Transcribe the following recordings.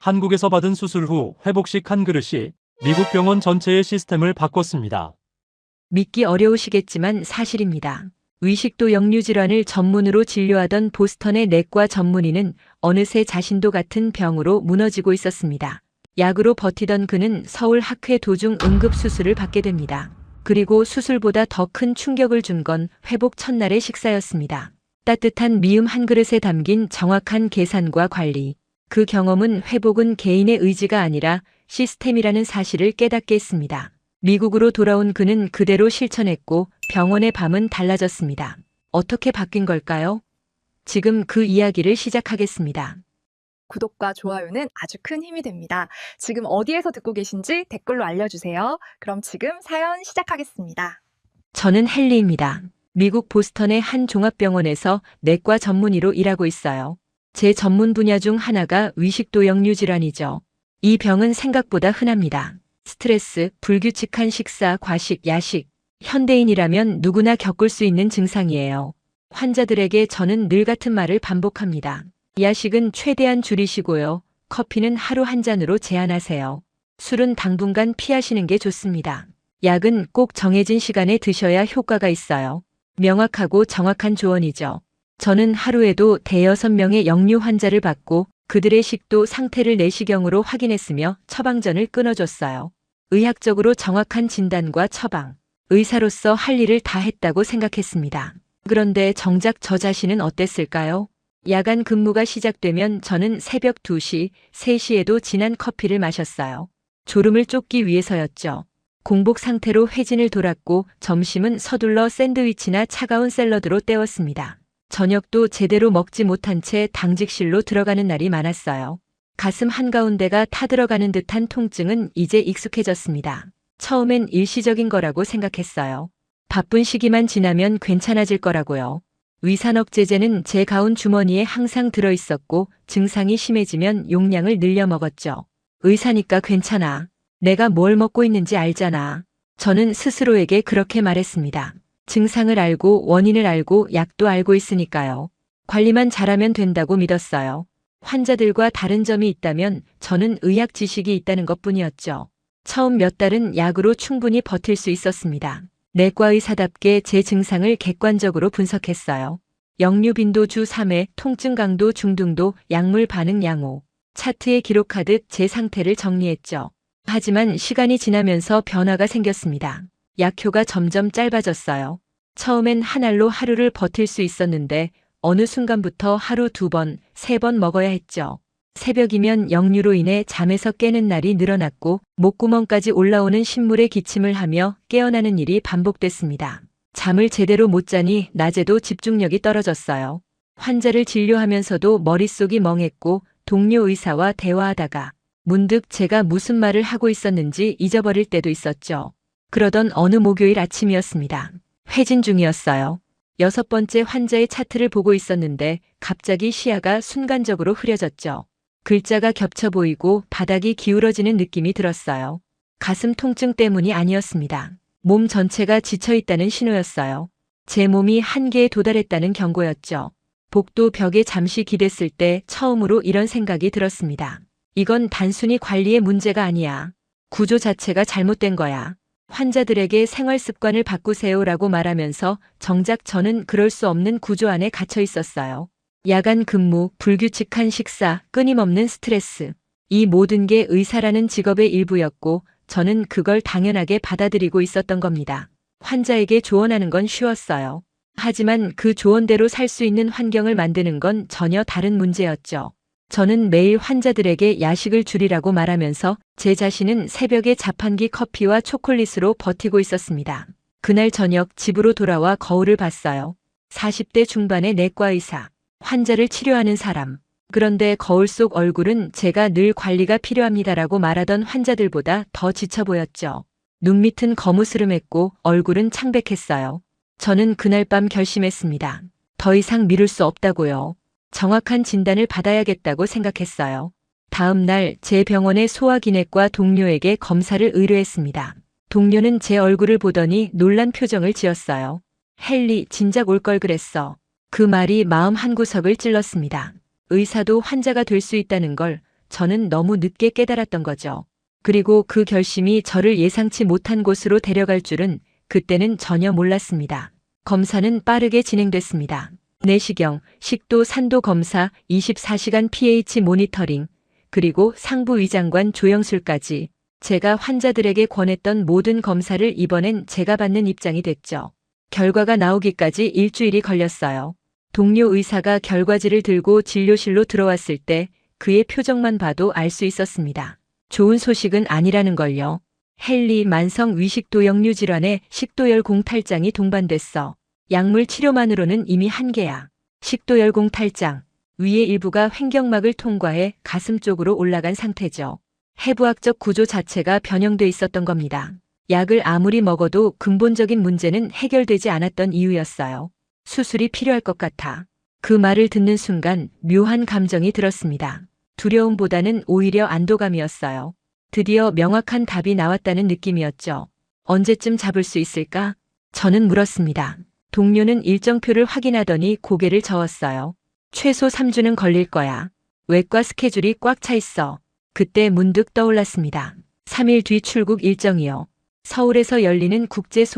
한국에서 받은 수술 후 회복식 한 그릇이 미국 병원 전체의 시스템을 바꿨습니다. 믿기 어려우시겠지만 사실입니다. 의식도 역류 질환을 전문으로 진료하던 보스턴의 내과 전문의는 어느새 자신도 같은 병으로 무너지고 있었습니다. 약으로 버티던 그는 서울 학회 도중 응급수술을 받게 됩니다. 그리고 수술보다 더 큰 충격을 준 건 회복 첫날의 식사였습니다. 따뜻한 미음 한 그릇에 담긴 정확한 계산과 관리. 그 경험은 회복은 개인의 의지가 아니라 시스템이라는 사실을 깨닫게 했습니다. 미국으로 돌아온 그는 그대로 실천했고 병원의 밤은 달라졌습니다. 어떻게 바뀐 걸까요? 지금 그 이야기를 시작하겠습니다. 구독과 좋아요는 아주 큰 힘이 됩니다. 지금 어디에서 듣고 계신지 댓글로 알려주세요. 그럼 지금 사연 시작하겠습니다. 저는 헨리입니다. 미국 보스턴의 한 종합병원에서 내과 전문의로 일하고 있어요. 제 전문 분야 중 하나가 위식도 역류 질환이죠. 이 병은 생각보다 흔합니다. 스트레스, 불규칙한 식사, 과식, 야식. 현대인이라면 누구나 겪을 수 있는 증상이에요. 환자들에게 저는 늘 같은 말을 반복합니다. 야식은 최대한 줄이시고요. 커피는 하루 한 잔으로 제한하세요. 술은 당분간 피하시는 게 좋습니다. 약은 꼭 정해진 시간에 드셔야 효과가 있어요. 명확하고 정확한 조언이죠. 저는 하루에도 대여섯 명의 역류 환자를 받고 그들의 식도 상태를 내시경으로 확인했으며 처방전을 끊어줬어요. 의학적으로 정확한 진단과 처방. 의사로서 할 일을 다 했다고 생각했습니다. 그런데 정작 저 자신은 어땠을까요? 야간 근무가 시작되면 저는 새벽 2시, 3시에도 진한 커피를 마셨어요. 졸음을 쫓기 위해서였죠. 공복 상태로 회진을 돌았고 점심은 서둘러 샌드위치나 차가운 샐러드로 때웠습니다. 저녁도 제대로 먹지 못한 채 당직실로 들어가는 날이 많았어요. 가슴 한가운데가 타들어가는 듯한 통증은 이제 익숙해졌습니다. 처음엔 일시적인 거라고 생각했어요. 바쁜 시기만 지나면 괜찮아질 거라고요. 위산억제제는 제 가운 주머니에 항상 들어있었고 증상이 심해지면 용량을 늘려 먹었죠. 의사니까 괜찮아. 내가 뭘 먹고 있는지 알잖아. 저는 스스로에게 그렇게 말했습니다. 증상을 알고 원인을 알고 약도 알고 있으니까요. 관리만 잘하면 된다고 믿었어요. 환자들과 다른 점이 있다면 저는 의학 지식이 있다는 것뿐이었죠. 처음 몇 달은 약으로 충분히 버틸 수 있었습니다. 내과 의사답게 제 증상을 객관적으로 분석했어요. 역류 빈도 주 3회, 통증 강도 중등도, 약물 반응 양호. 차트에 기록하듯 제 상태를 정리했죠. 하지만 시간이 지나면서 변화가 생겼습니다. 약효가 점점 짧아졌어요. 처음엔 한 알로 하루를 버틸 수 있었는데 어느 순간부터 하루 2번, 3번 먹어야 했죠. 새벽이면 역류로 인해 잠에서 깨는 날이 늘어났고 목구멍까지 올라오는 신물에 기침을 하며 깨어나는 일이 반복됐습니다. 잠을 제대로 못 자니 낮에도 집중력이 떨어졌어요. 환자를 진료하면서도 머릿속이 멍했고 동료 의사와 대화하다가 문득 제가 무슨 말을 하고 있었는지 잊어버릴 때도 있었죠. 그러던 어느 목요일 아침이었습니다. 회진 중이었어요. 6번째 환자의 차트를 보고 있었는데 갑자기 시야가 순간적으로 흐려졌죠. 글자가 겹쳐 보이고 바닥이 기울어지는 느낌이 들었어요. 가슴 통증 때문이 아니었습니다. 몸 전체가 지쳐있다는 신호였어요. 제 몸이 한계에 도달했다는 경고였죠. 복도 벽에 잠시 기댔을 때 처음으로 이런 생각이 들었습니다. 이건 단순히 관리의 문제가 아니야. 구조 자체가 잘못된 거야. 환자들에게 생활 습관을 바꾸세요라고 말하면서 정작 저는 그럴 수 없는 구조 안에 갇혀 있었어요. 야간 근무, 불규칙한 식사, 끊임없는 스트레스. 이 모든 게 의사라는 직업의 일부였고 저는 그걸 당연하게 받아들이고 있었던 겁니다. 환자에게 조언하는 건 쉬웠어요. 하지만 그 조언대로 살 수 있는 환경을 만드는 건 전혀 다른 문제였죠. 저는 매일 환자들에게 야식을 줄이라고 말하면서 제 자신은 새벽에 자판기 커피와 초콜릿으로 버티고 있었습니다. 그날 저녁 집으로 돌아와 거울을 봤어요. 40대 중반의 내과 의사, 환자를 치료하는 사람. 그런데 거울 속 얼굴은 제가 늘 관리가 필요합니다라고 말하던 환자들보다 더 지쳐 보였죠. 눈밑은 거무스름했고 얼굴은 창백했어요. 저는 그날 밤 결심했습니다. 더 이상 미룰 수 없다고요. 정확한 진단을 받아야겠다고 생각했어요. 다음 날 제 병원의 소화기내과 동료에게 검사를 의뢰했습니다. 동료는 제 얼굴을 보더니 놀란 표정을 지었어요. 헨리, 진작 올 걸 그랬어. 그 말이 마음 한구석을 찔렀습니다. 의사도 환자가 될 수 있다는 걸 저는 너무 늦게 깨달았던 거죠. 그리고 그 결심이 저를 예상치 못한 곳으로 데려갈 줄은 그때는 전혀 몰랐습니다. 검사는 빠르게 진행됐습니다. 내시경, 식도, 산도 검사, 24시간 pH 모니터링, 그리고 상부위장관 조영술까지 제가 환자들에게 권했던 모든 검사를 이번엔 제가 받는 입장이 됐죠. 결과가 나오기까지 일주일이 걸렸어요. 동료 의사가 결과지를 들고 진료실로 들어왔을 때 그의 표정만 봐도 알 수 있었습니다. 좋은 소식은 아니라는 걸요. 헨리 만성 위식도역류 질환에 식도열 공탈장이 동반됐어. 약물 치료만으로는 이미 한계야. 식도열 공탈장, 위의 일부가 횡격막을 통과해 가슴 쪽으로 올라간 상태죠. 해부학적 구조 자체가 변형돼 있었던 겁니다. 약을 아무리 먹어도 근본적인 문제는 해결되지 않았던 이유였어요. 수술이 필요할 것 같아. 그 말을 듣는 순간 묘한 감정이 들었습니다. 두려움보다는 오히려 안도감이었어요. 드디어 명확한 답이 나왔다는 느낌이었죠. 언제쯤 잡을 수 있을까? 저는 물었습니다. 동료는 일정표를 확인하더니 고개를 저었어요. 최소 3주는 걸릴 거야. 외과 스케줄이 꽉 차 있어. 그때 문득 떠올랐습니다. 3일 뒤 출국 일정이요. 서울에서 열리는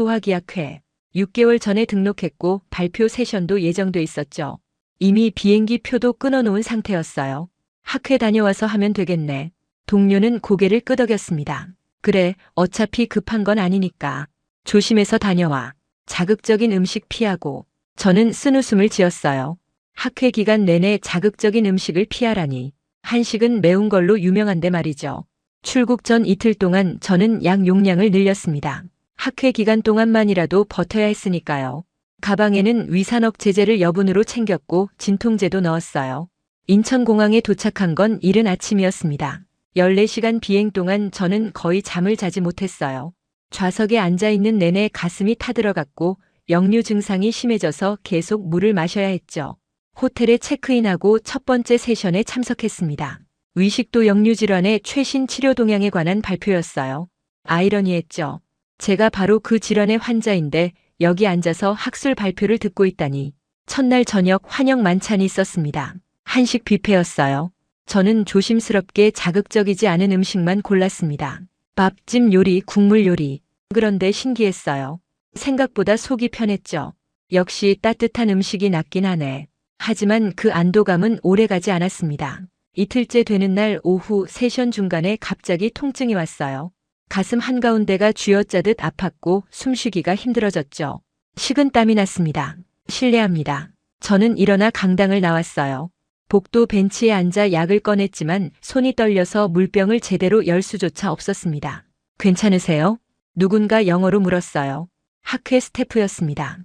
국제소화기약회. 6개월 전에 등록했고 발표 세션도 예정돼 있었죠. 이미 비행기 표도 끊어놓은 상태였어요. 학회 다녀와서 하면 되겠네. 동료는 고개를 끄덕였습니다. 그래, 어차피 급한 건 아니니까. 조심해서 다녀와. 자극적인 음식 피하고. 저는 쓴웃음을 지었어요. 학회 기간 내내 자극적인 음식을 피하라니. 한식은 매운 걸로 유명한데 말이죠. 출국 전 이틀 동안 저는 약 용량을 늘렸습니다. 학회 기간 동안만이라도 버텨야 했으니까요. 가방에는 위산업 제제를 여분으로 챙겼고 진통제도 넣었어요. 인천공항에 도착한 건 이른 아침이었습니다. 14시간 비행 동안 저는 거의 잠을 자지 못했어요. 좌석에 앉아있는 내내 가슴이 타들어갔고 역류 증상이 심해져서 계속 물을 마셔야 했죠. 호텔에 체크인하고 첫 번째 세션에 참석했습니다. 위식도 역류 질환의 최신 치료 동향에 관한 발표였어요. 아이러니했죠. 제가 바로 그 질환의 환자인데 여기 앉아서 학술 발표를 듣고 있다니. 첫날 저녁 환영 만찬이 있었습니다. 한식 뷔페였어요. 저는 조심스럽게 자극적이지 않은 음식만 골랐습니다. 밥, 찜 요리, 국물 요리. 그런데 신기했어요. 생각보다 속이 편했죠. 역시 따뜻한 음식이 낫긴 하네. 하지만 그 안도감은 오래가지 않았습니다. 이틀째 되는 날 오후 세션 중간에 갑자기 통증이 왔어요. 가슴 한가운데가 쥐어짜듯 아팠고 숨쉬기가 힘들어졌죠. 식은땀이 났습니다. 실례합니다. 저는 일어나 강당을 나왔어요. 복도 벤치에 앉아 약을 꺼냈지만 손이 떨려서 물병을 제대로 열 수조차 없었습니다. 괜찮으세요? 누군가 영어로 물었어요. 학회 스태프였습니다.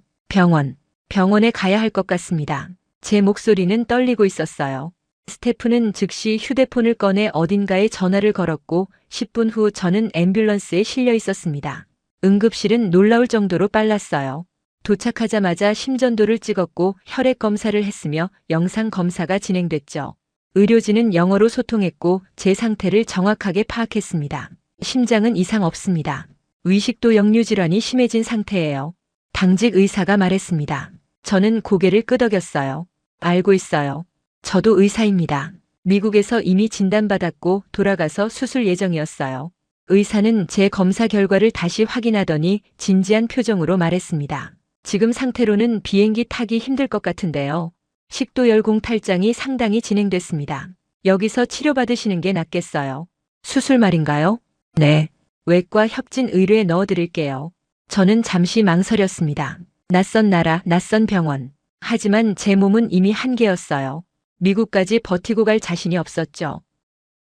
병원에 가야 할 것 같습니다. 제 목소리는 떨리고 있었어요. 스태프는 즉시 휴대폰을 꺼내 어딘가에 전화를 걸었고 10분 후 저는 앰뷸런스에 실려 있었습니다. 응급실은 놀라울 정도로 빨랐어요. 도착하자마자 심전도를 찍었고 혈액 검사를 했으며 영상 검사가 진행됐죠. 의료진은 영어로 소통했고 제 상태를 정확하게 파악했습니다. 심장은 이상 없습니다. 위식도 역류 질환이 심해진 상태예요. 당직 의사가 말했습니다. 저는 고개를 끄덕였어요. 알고 있어요. 저도 의사입니다. 미국에서 이미 진단받았고 돌아가서 수술 예정이었어요. 의사는 제 검사 결과를 다시 확인하더니 진지한 표정으로 말했습니다. 지금 상태로는 비행기 타기 힘들 것 같은데요. 식도열 공탈장이 상당히 진행됐습니다. 여기서 치료받으시는 게 낫겠어요. 수술 말인가요? 네. 외과 협진 의료에 넣어드릴게요. 저는 잠시 망설였습니다. 낯선 나라, 낯선 병원. 하지만 제 몸은 이미 한계였어요. 미국까지 버티고 갈 자신이 없었죠.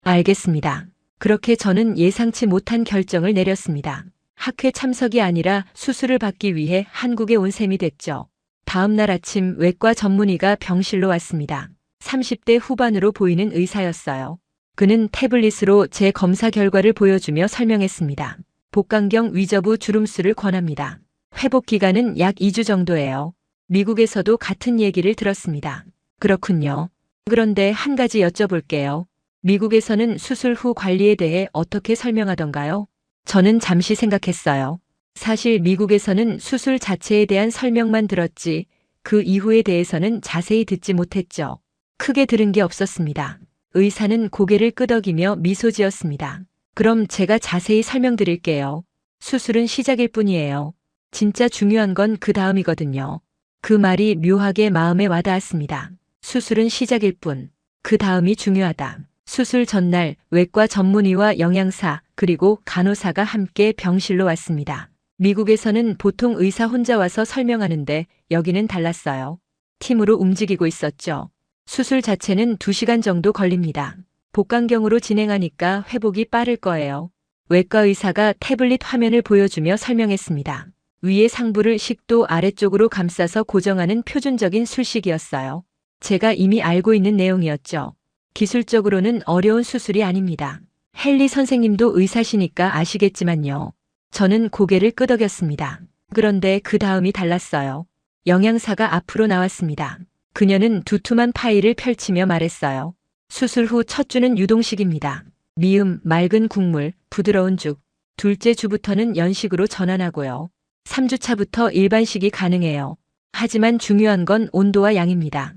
알겠습니다. 그렇게 저는 예상치 못한 결정을 내렸습니다. 학회 참석이 아니라 수술을 받기 위해 한국에 온 셈이 됐죠. 다음 날 아침 외과 전문의가 병실로 왔습니다. 30대 후반으로 보이는 의사였어요. 그는 태블릿으로 제 검사 결과를 보여주며 설명했습니다. 복강경 위저브 주름술을 권합니다. 회복 기간은 약 2주 정도예요. 미국에서도 같은 얘기를 들었습니다. 그렇군요. 그런데 한 가지 여쭤볼게요. 미국에서는 수술 후 관리에 대해 어떻게 설명하던가요? 저는 잠시 생각했어요. 사실 미국에서는 수술 자체에 대한 설명만 들었지 그 이후에 대해서는 자세히 듣지 못했죠. 크게 들은 게 없었습니다. 의사는 고개를 끄덕이며 미소 지었습니다. 그럼 제가 자세히 설명드릴게요. 수술은 시작일 뿐이에요. 진짜 중요한 건 그 다음이거든요. 그 말이 묘하게 마음에 와닿았습니다. 수술은 시작일 뿐. 그 다음이 중요하다. 수술 전날 외과 전문의와 영양사 그리고 간호사가 함께 병실로 왔습니다. 미국에서는 보통 의사 혼자 와서 설명하는데 여기는 달랐어요. 팀으로 움직이고 있었죠. 수술 자체는 2시간 정도 걸립니다. 복강경으로 진행하니까 회복이 빠를 거예요. 외과 의사가 태블릿 화면을 보여주며 설명했습니다. 위에 상부를 식도 아래쪽으로 감싸서 고정하는 표준적인 술식이었어요. 제가 이미 알고 있는 내용이었죠. 기술적으로는 어려운 수술이 아닙니다. 헨리 선생님도 의사시니까 아시겠지만요. 저는 고개를 끄덕였습니다. 그런데 그 다음이 달랐어요. 영양사가 앞으로 나왔습니다. 그녀는 두툼한 파일을 펼치며 말했어요. 수술 후 첫 주는 유동식입니다. 미음, 맑은 국물, 부드러운 죽. 둘째 주부터는 연식으로 전환하고요. 3주차부터 일반식이 가능해요. 하지만 중요한 건 온도와 양입니다.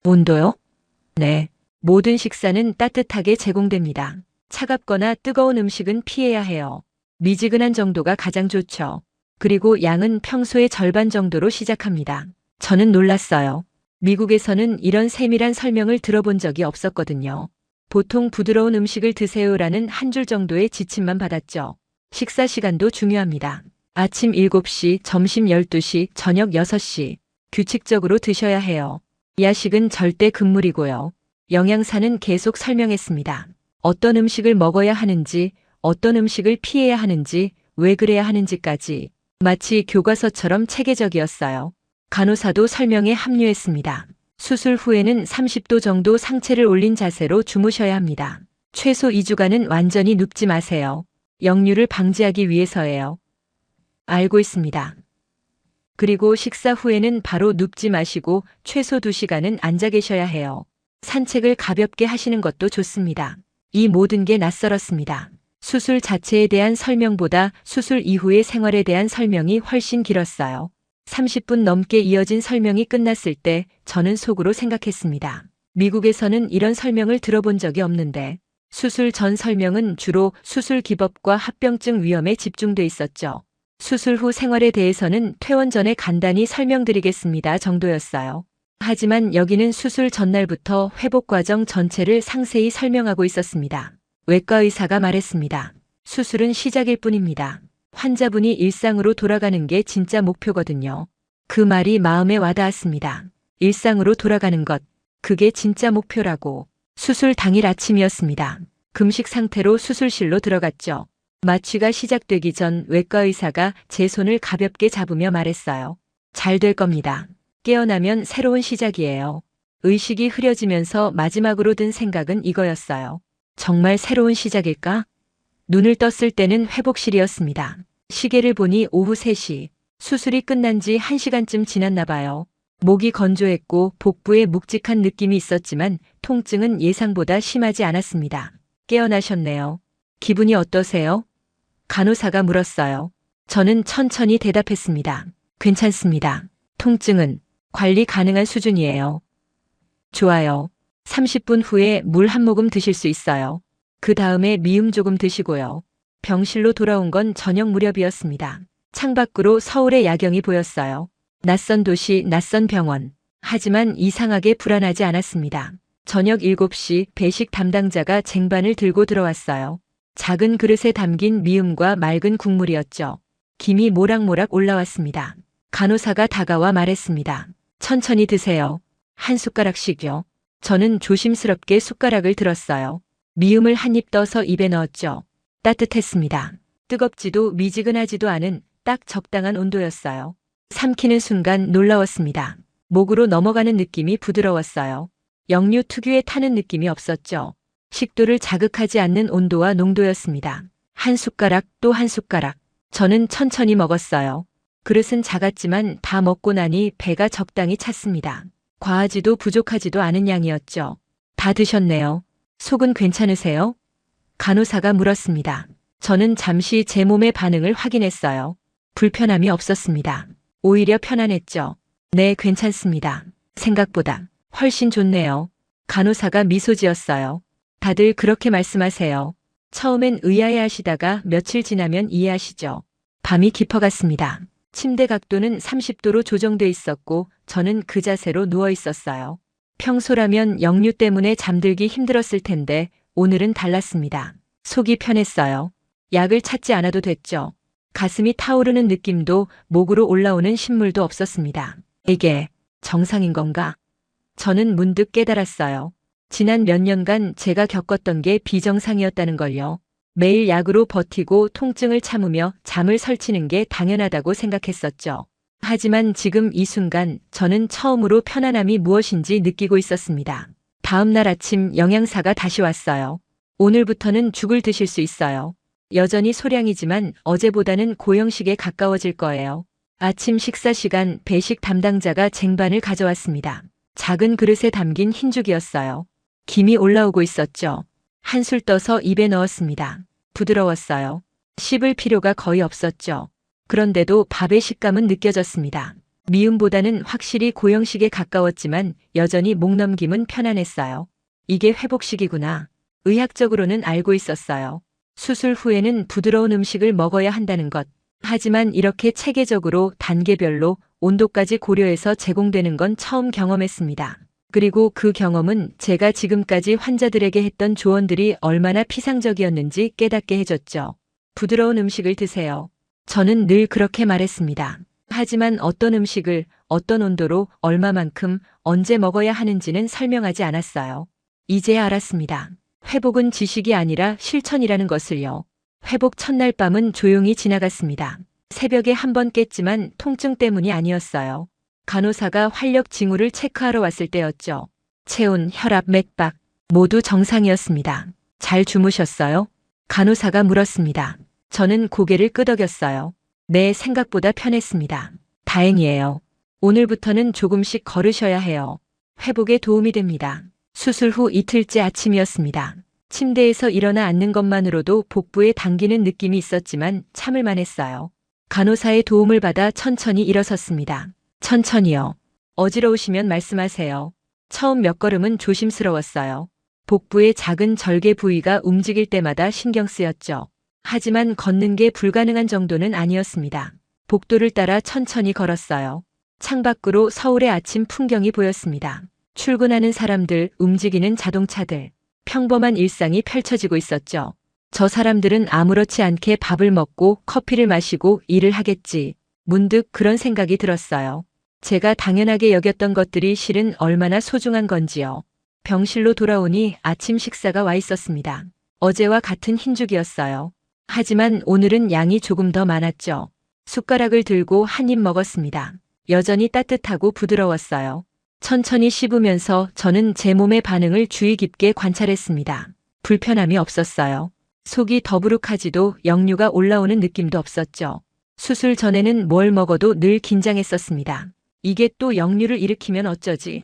온도요? 네. 모든 식사는 따뜻하게 제공됩니다. 차갑거나 뜨거운 음식은 피해야 해요. 미지근한 정도가 가장 좋죠. 그리고 양은 평소의 절반 정도로 시작합니다. 저는 놀랐어요. 미국에서는 이런 세밀한 설명을 들어본 적이 없었거든요. 보통 부드러운 음식을 드세요라는 한 줄 정도의 지침만 받았죠. 식사 시간도 중요합니다. 아침 7시, 점심 12시, 저녁 6시. 규칙적으로 드셔야 해요. 야식은 절대 금물이고요. 영양사는 계속 설명했습니다. 어떤 음식을 먹어야 하는지, 어떤 음식을 피해야 하는지, 왜 그래야 하는지까지. 마치 교과서처럼 체계적이었어요. 간호사도 설명에 합류했습니다. 수술 후에는 30도 정도 상체를 올린 자세로 주무셔야 합니다. 최소 2주간은 완전히 눕지 마세요. 역류를 방지하기 위해서예요. 알고 있습니다. 그리고 식사 후에는 바로 눕지 마시고 최소 2시간은 앉아 계셔야 해요. 산책을 가볍게 하시는 것도 좋습니다. 이 모든 게 낯설었습니다. 수술 자체에 대한 설명보다 수술 이후의 생활에 대한 설명이 훨씬 길었어요. 30분 넘게 이어진 설명이 끝났을 때 저는 속으로 생각했습니다. 미국에서는 이런 설명을 들어본 적이 없는데 수술 전 설명은 주로 수술 기법과 합병증 위험에 집중돼 있었죠. 수술 후 생활에 대해서는 퇴원 전에 간단히 설명드리겠습니다 정도였어요. 하지만 여기는 수술 전날부터 회복 과정 전체를 상세히 설명하고 있었습니다. 외과 의사가 말했습니다. 수술은 시작일 뿐입니다. 환자분이 일상으로 돌아가는 게 진짜 목표거든요. 그 말이 마음에 와닿았습니다. 일상으로 돌아가는 것, 그게 진짜 목표라고. 수술 당일 아침이었습니다. 금식 상태로 수술실로 들어갔죠. 마취가 시작되기 전 외과 의사가 제 손을 가볍게 잡으며 말했어요. 잘 될 겁니다. 깨어나면 새로운 시작이에요. 의식이 흐려지면서 마지막으로 든 생각은 이거였어요. 정말 새로운 시작일까? 눈을 떴을 때는 회복실이었습니다. 시계를 보니 오후 3시. 수술이 끝난 지 1시간쯤 지났나 봐요. 목이 건조했고 복부에 묵직한 느낌이 있었지만 통증은 예상보다 심하지 않았습니다. 깨어나셨네요. 기분이 어떠세요? 간호사가 물었어요. 저는 천천히 대답했습니다. 괜찮습니다. 통증은 관리 가능한 수준이에요. 좋아요. 30분 후에 물 한 모금 드실 수 있어요. 그 다음에 미음 조금 드시고요. 병실로 돌아온 건 저녁 무렵이었습니다. 창밖으로 서울의 야경이 보였어요. 낯선 도시, 낯선 병원. 하지만 이상하게 불안하지 않았습니다. 저녁 7시 배식 담당자가 쟁반을 들고 들어왔어요. 작은 그릇에 담긴 미음과 맑은 국물이었죠. 김이 모락모락 올라왔습니다. 간호사가 다가와 말했습니다. 천천히 드세요. 한 숟가락씩요. 저는 조심스럽게 숟가락을 들었어요. 미음을 한 입 떠서 입에 넣었죠. 따뜻했습니다. 뜨겁지도 미지근하지도 않은 딱 적당한 온도였어요. 삼키는 순간 놀라웠습니다. 목으로 넘어가는 느낌이 부드러웠어요. 역류 특유의 타는 느낌이 없었죠. 식도를 자극하지 않는 온도와 농도였습니다. 한 숟가락 또 한 숟가락. 저는 천천히 먹었어요. 그릇은 작았지만 다 먹고 나니 배가 적당히 찼습니다. 과하지도 부족하지도 않은 양이었죠. 다 드셨네요. 속은 괜찮으세요? 간호사가 물었습니다. 저는 잠시 제 몸의 반응을 확인했어요. 불편함이 없었습니다. 오히려 편안했죠. 네, 괜찮습니다. 생각보다 훨씬 좋네요. 간호사가 미소 지었어요. 다들 그렇게 말씀하세요. 처음엔 의아해 하시다가 며칠 지나면 이해하시죠. 밤이 깊어갔습니다. 침대 각도는 30도로 조정돼 있었고 저는 그 자세로 누워 있었어요. 평소라면 역류 때문에 잠들기 힘들었을 텐데 오늘은 달랐습니다. 속이 편했어요. 약을 찾지 않아도 됐죠. 가슴이 타오르는 느낌도 목으로 올라오는 신물도 없었습니다. 이게 정상인 건가? 저는 문득 깨달았어요. 지난 몇 년간 제가 겪었던 게 비정상이었다는 걸요. 매일 약으로 버티고 통증을 참으며 잠을 설치는 게 당연하다고 생각했었죠. 하지만 지금 이 순간 저는 처음으로 편안함이 무엇인지 느끼고 있었습니다. 다음 날 아침 영양사가 다시 왔어요. 오늘부터는 죽을 드실 수 있어요. 여전히 소량이지만 어제보다는 고형식에 가까워질 거예요. 아침 식사 시간 배식 담당자가 쟁반을 가져왔습니다. 작은 그릇에 담긴 흰죽이었어요. 김이 올라오고 있었죠. 한술 떠서 입에 넣었습니다. 부드러웠어요. 씹을 필요가 거의 없었죠. 그런데도 밥의 식감은 느껴졌습니다. 미음보다는 확실히 고형식에 가까웠지만 여전히 목 넘김은 편안했어요. 이게 회복식이구나. 의학적으로는 알고 있었어요. 수술 후에는 부드러운 음식을 먹어야 한다는 것. 하지만 이렇게 체계적으로 단계별로 온도까지 고려해서 제공되는 건 처음 경험했습니다. 그리고 그 경험은 제가 지금까지 환자들에게 했던 조언들이 얼마나 피상적이었는지 깨닫게 해줬죠. 부드러운 음식을 드세요. 저는 늘 그렇게 말했습니다. 하지만 어떤 음식을 어떤 온도로 얼마만큼 언제 먹어야 하는지는 설명하지 않았어요. 이제야 알았습니다. 회복은 지식이 아니라 실천이라는 것을요. 회복 첫날 밤은 조용히 지나갔습니다. 새벽에 한 번 깼지만 통증 때문이 아니었어요. 간호사가 활력 징후를 체크하러 왔을 때였죠. 체온, 혈압, 맥박 모두 정상이었습니다. 잘 주무셨어요? 간호사가 물었습니다. 저는 고개를 끄덕였어요. 네, 생각보다 편했습니다. 다행이에요. 오늘부터는 조금씩 걸으셔야 해요. 회복에 도움이 됩니다. 수술 후 이틀째 아침이었습니다. 침대에서 일어나 앉는 것만으로도 복부에 당기는 느낌이 있었지만 참을만 했어요. 간호사의 도움을 받아 천천히 일어섰습니다. 천천히요. 어지러우시면 말씀하세요. 처음 몇 걸음은 조심스러웠어요. 복부의 작은 절개 부위가 움직일 때마다 신경 쓰였죠. 하지만 걷는 게 불가능한 정도는 아니었습니다. 복도를 따라 천천히 걸었어요. 창밖으로 서울의 아침 풍경이 보였습니다. 출근하는 사람들, 움직이는 자동차들, 평범한 일상이 펼쳐지고 있었죠. 저 사람들은 아무렇지 않게 밥을 먹고 커피를 마시고 일을 하겠지. 문득 그런 생각이 들었어요. 제가 당연하게 여겼던 것들이 실은 얼마나 소중한 건지요. 병실로 돌아오니 아침 식사가 와 있었습니다. 어제와 같은 흰죽이었어요. 하지만 오늘은 양이 조금 더 많았죠. 숟가락을 들고 한 입 먹었습니다. 여전히 따뜻하고 부드러웠어요. 천천히 씹으면서 저는 제 몸의 반응을 주의 깊게 관찰했습니다. 불편함이 없었어요. 속이 더부룩하지도 역류가 올라오는 느낌도 없었죠. 수술 전에는 뭘 먹어도 늘 긴장했었습니다. 이게 또 역류를 일으키면 어쩌지?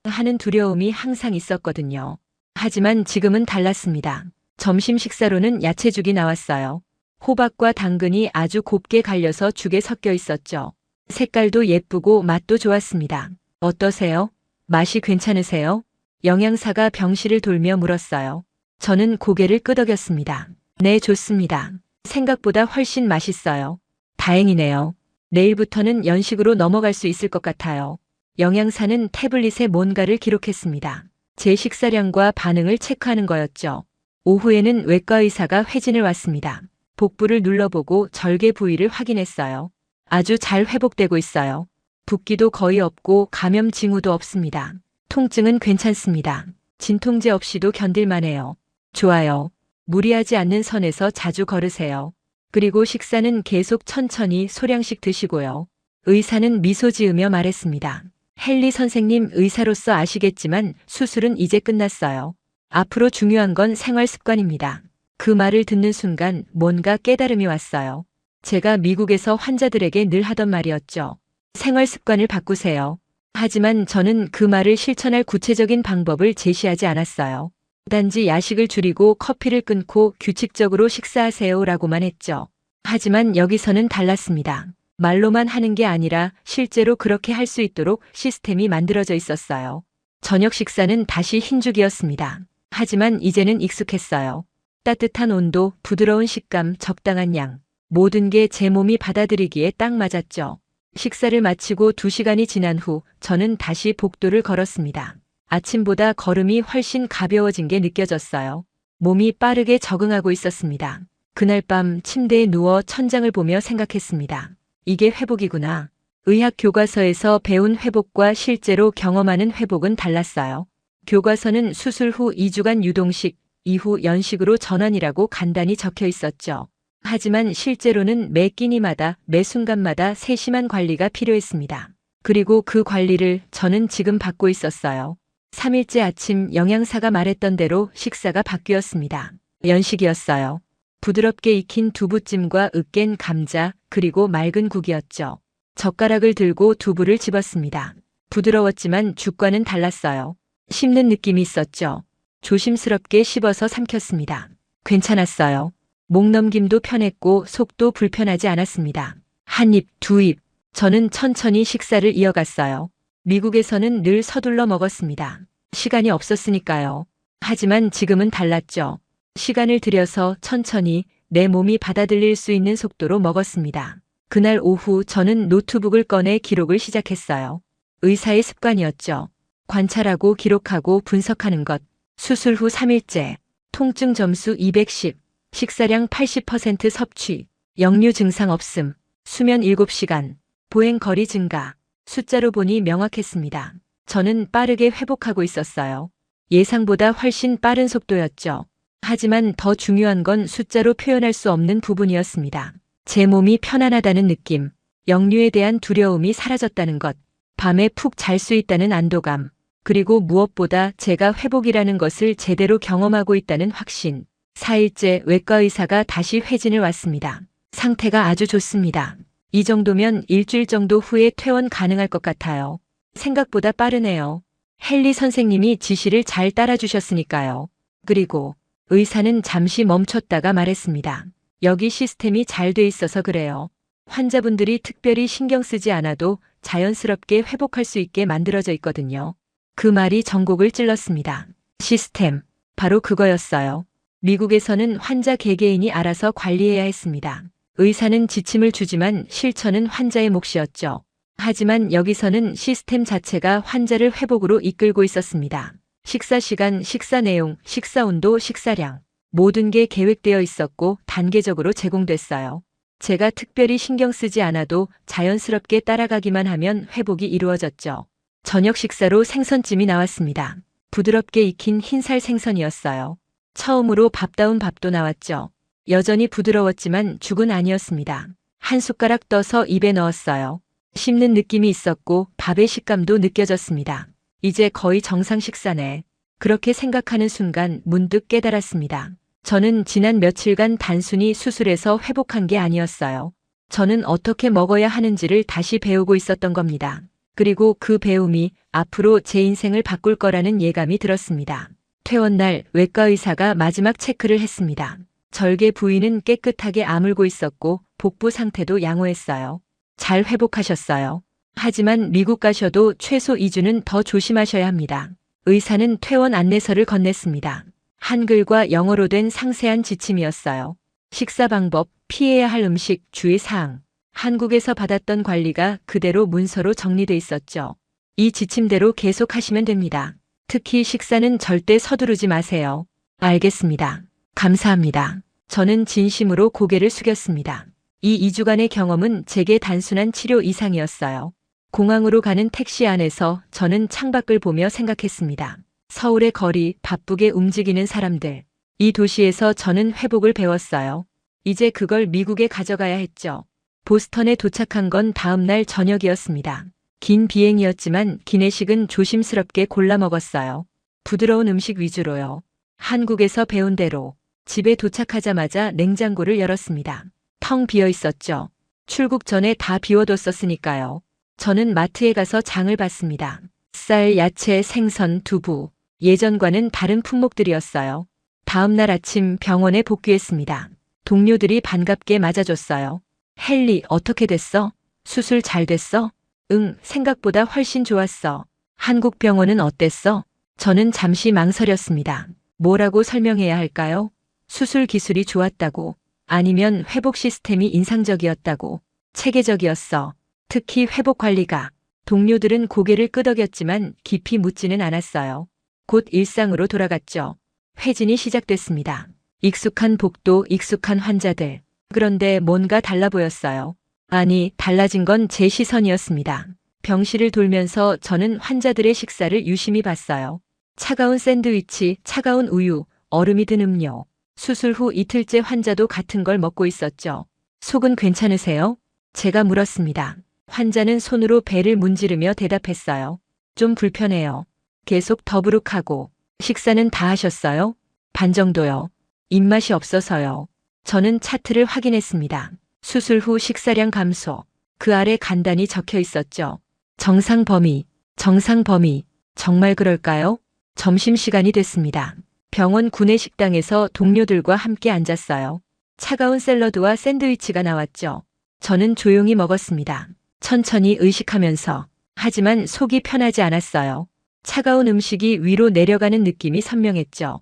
하는 두려움이 항상 있었거든요. 하지만 지금은 달랐습니다. 점심 식사로는 야채죽이 나왔어요. 호박과 당근이 아주 곱게 갈려서 죽에 섞여 있었죠. 색깔도 예쁘고 맛도 좋았습니다. 어떠세요? 맛이 괜찮으세요? 영양사가 병실을 돌며 물었어요. 저는 고개를 끄덕였습니다. 네, 좋습니다. 생각보다 훨씬 맛있어요. 다행이네요. 내일부터는 연식으로 넘어갈 수 있을 것 같아요. 영양사는 태블릿에 뭔가를 기록했습니다. 제 식사량과 반응을 체크하는 거였죠. 오후에는 외과 의사가 회진을 왔습니다. 복부를 눌러보고 절개 부위를 확인했어요. 아주 잘 회복되고 있어요. 붓기도 거의 없고 감염 징후도 없습니다. 통증은 괜찮습니다. 진통제 없이도 견딜만해요. 좋아요. 무리하지 않는 선에서 자주 걸으세요. 그리고 식사는 계속 천천히 소량씩 드시고요. 의사는 미소 지으며 말했습니다. 헨리 선생님, 의사로서 아시겠지만 수술은 이제 끝났어요. 앞으로 중요한 건 생활 습관입니다. 그 말을 듣는 순간 뭔가 깨달음이 왔어요. 제가 미국에서 환자들에게 늘 하던 말이었죠. 생활 습관을 바꾸세요. 하지만 저는 그 말을 실천할 구체적인 방법을 제시하지 않았어요. 단지 야식을 줄이고 커피를 끊고 규칙적으로 식사하세요라고만 했죠. 하지만 여기서는 달랐습니다. 말로만 하는 게 아니라 실제로 그렇게 할 수 있도록 시스템이 만들어져 있었어요. 저녁 식사는 다시 흰죽이었습니다. 하지만 이제는 익숙했어요. 따뜻한 온도, 부드러운 식감, 적당한 양. 모든 게 제 몸이 받아들이기에 딱 맞았죠. 식사를 마치고 2시간이 지난 후 저는 다시 복도를 걸었습니다. 아침보다 걸음이 훨씬 가벼워진 게 느껴졌어요. 몸이 빠르게 적응하고 있었습니다. 그날 밤 침대에 누워 천장을 보며 생각했습니다. 이게 회복이구나. 의학 교과서에서 배운 회복과 실제로 경험하는 회복은 달랐어요. 교과서는 수술 후 2주간 유동식, 이후 연식으로 전환이라고 간단히 적혀 있었죠. 하지만 실제로는 매 끼니마다, 매 순간마다 세심한 관리가 필요했습니다. 그리고 그 관리를 저는 지금 받고 있었어요. 3일째 아침 영양사가 말했던 대로 식사가 바뀌었습니다. 연식이었어요. 부드럽게 익힌 두부찜과 으깬 감자, 그리고 맑은 국이었죠. 젓가락을 들고 두부를 집었습니다. 부드러웠지만 죽과는 달랐어요. 씹는 느낌이 있었죠. 조심스럽게 씹어서 삼켰습니다. 괜찮았어요. 목 넘김도 편했고 속도 불편하지 않았습니다. 한 입, 두 입. 저는 천천히 식사를 이어갔어요. 미국에서는 늘 서둘러 먹었습니다. 시간이 없었으니까요. 하지만 지금은 달랐죠. 시간을 들여서 천천히 내 몸이 받아들일 수 있는 속도로 먹었습니다. 그날 오후 저는 노트북을 꺼내 기록을 시작했어요. 의사의 습관이었죠. 관찰하고 기록하고 분석하는 것. 수술 후 3일째. 통증 점수 210. 식사량 80% 섭취. 역류 증상 없음. 수면 7시간. 보행 거리 증가. 숫자로 보니 명확했습니다. 저는 빠르게 회복하고 있었어요. 예상보다 훨씬 빠른 속도였죠. 하지만 더 중요한 건 숫자로 표현할 수 없는 부분이었습니다. 제 몸이 편안하다는 느낌, 역류에 대한 두려움이 사라졌다는 것, 밤에 푹 잘 수 있다는 안도감, 그리고 무엇보다 제가 회복이라는 것을 제대로 경험하고 있다는 확신. 4일째 외과 의사가 다시 회진을 왔습니다. 상태가 아주 좋습니다. 이 정도면 일주일 정도 후에 퇴원 가능할 것 같아요. 생각보다 빠르네요. 헨리 선생님이 지시를 잘 따라주셨으니까요. 그리고 의사는 잠시 멈췄다가 말했습니다. 여기 시스템이 잘 돼 있어서 그래요. 환자분들이 특별히 신경 쓰지 않아도 자연스럽게 회복할 수 있게 만들어져 있거든요. 그 말이 전곡을 찔렀습니다. 시스템. 바로 그거였어요. 미국에서는 환자 개개인이 알아서 관리해야 했습니다. 의사는 지침을 주지만 실천은 환자의 몫이었죠. 하지만 여기서는 시스템 자체가 환자를 회복으로 이끌고 있었습니다. 식사 시간, 식사 내용, 식사 온도, 식사량. 모든 게 계획되어 있었고 단계적으로 제공됐어요. 제가 특별히 신경 쓰지 않아도 자연스럽게 따라가기만 하면 회복이 이루어졌죠. 저녁 식사로 생선찜이 나왔습니다. 부드럽게 익힌 흰살 생선이었어요. 처음으로 밥다운 밥도 나왔죠. 여전히 부드러웠지만 죽은 아니었습니다. 한 숟가락 떠서 입에 넣었어요. 씹는 느낌이 있었고 밥의 식감도 느껴졌습니다. 이제 거의 정상 식사네. 그렇게 생각하는 순간 문득 깨달았습니다. 저는 지난 며칠간 단순히 수술해서 회복한 게 아니었어요. 저는 어떻게 먹어야 하는지를 다시 배우고 있었던 겁니다. 그리고 그 배움이 앞으로 제 인생을 바꿀 거라는 예감이 들었습니다. 퇴원 날 외과 의사가 마지막 체크를 했습니다. 절개 부위는 깨끗하게 아물고 있었고 복부 상태도 양호했어요. 잘 회복하셨어요. 하지만 미국 가셔도 최소 2주는 더 조심하셔야 합니다. 의사는 퇴원 안내서를 건넸습니다. 한글과 영어로 된 상세한 지침이었어요. 식사 방법, 피해야 할 음식, 주의사항. 한국에서 받았던 관리가 그대로 문서로 정리돼 있었죠. 이 지침대로 계속 하시면 됩니다. 특히 식사는 절대 서두르지 마세요. 알겠습니다. 감사합니다. 저는 진심으로 고개를 숙였습니다. 이 2주간의 경험은 제게 단순한 치료 이상이었어요. 공항으로 가는 택시 안에서 저는 창밖을 보며 생각했습니다. 서울의 거리, 바쁘게 움직이는 사람들. 이 도시에서 저는 회복을 배웠어요. 이제 그걸 미국에 가져가야 했죠. 보스턴에 도착한 건 다음 날 저녁이었습니다. 긴 비행이었지만 기내식은 조심스럽게 골라 먹었어요. 부드러운 음식 위주로요. 한국에서 배운 대로. 집에 도착하자마자 냉장고를 열었습니다. 텅 비어 있었죠. 출국 전에 다 비워뒀었으니까요. 저는 마트에 가서 장을 봤습니다. 쌀, 야채, 생선, 두부. 예전과는 다른 품목들이었어요. 다음 날 아침 병원에 복귀했습니다. 동료들이 반갑게 맞아줬어요. 헨리, 어떻게 됐어? 수술 잘 됐어? 응, 생각보다 훨씬 좋았어. 한국 병원은 어땠어? 저는 잠시 망설였습니다. 뭐라고 설명해야 할까요? 수술 기술이 좋았다고, 아니면 회복 시스템이 인상적이었다고, 체계적이었어. 특히 회복 관리가. 동료들은 고개를 끄덕였지만 깊이 묻지는 않았어요. 곧 일상으로 돌아갔죠. 회진이 시작됐습니다. 익숙한 복도, 익숙한 환자들. 그런데 뭔가 달라 보였어요. 아니, 달라진 건 제 시선이었습니다. 병실을 돌면서 저는 환자들의 식사를 유심히 봤어요. 차가운 샌드위치, 차가운 우유, 얼음이 든 음료. 수술 후 이틀째 환자도 같은 걸 먹고 있었죠. 속은 괜찮으세요? 제가 물었습니다. 환자는 손으로 배를 문지르며 대답했어요. 좀 불편해요. 계속 더부룩하고. 식사는 다 하셨어요? 반 정도요. 입맛이 없어서요. 저는 차트를 확인했습니다. 수술 후 식사량 감소. 그 아래 간단히 적혀 있었죠. 정상 범위, 정상 범위. 정말 그럴까요? 점심시간이 됐습니다. 병원 구내 식당에서 동료들과 함께 앉았어요. 차가운 샐러드와 샌드위치가 나왔죠. 저는 조용히 먹었습니다. 천천히 의식하면서. 하지만 속이 편하지 않았어요. 차가운 음식이 위로 내려가는 느낌이 선명했죠.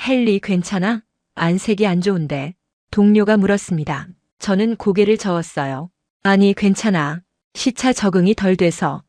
헨리 괜찮아? 안색이 안 좋은데. 동료가 물었습니다. 저는 고개를 저었어요. 아니 괜찮아. 시차 적응이 덜 돼서.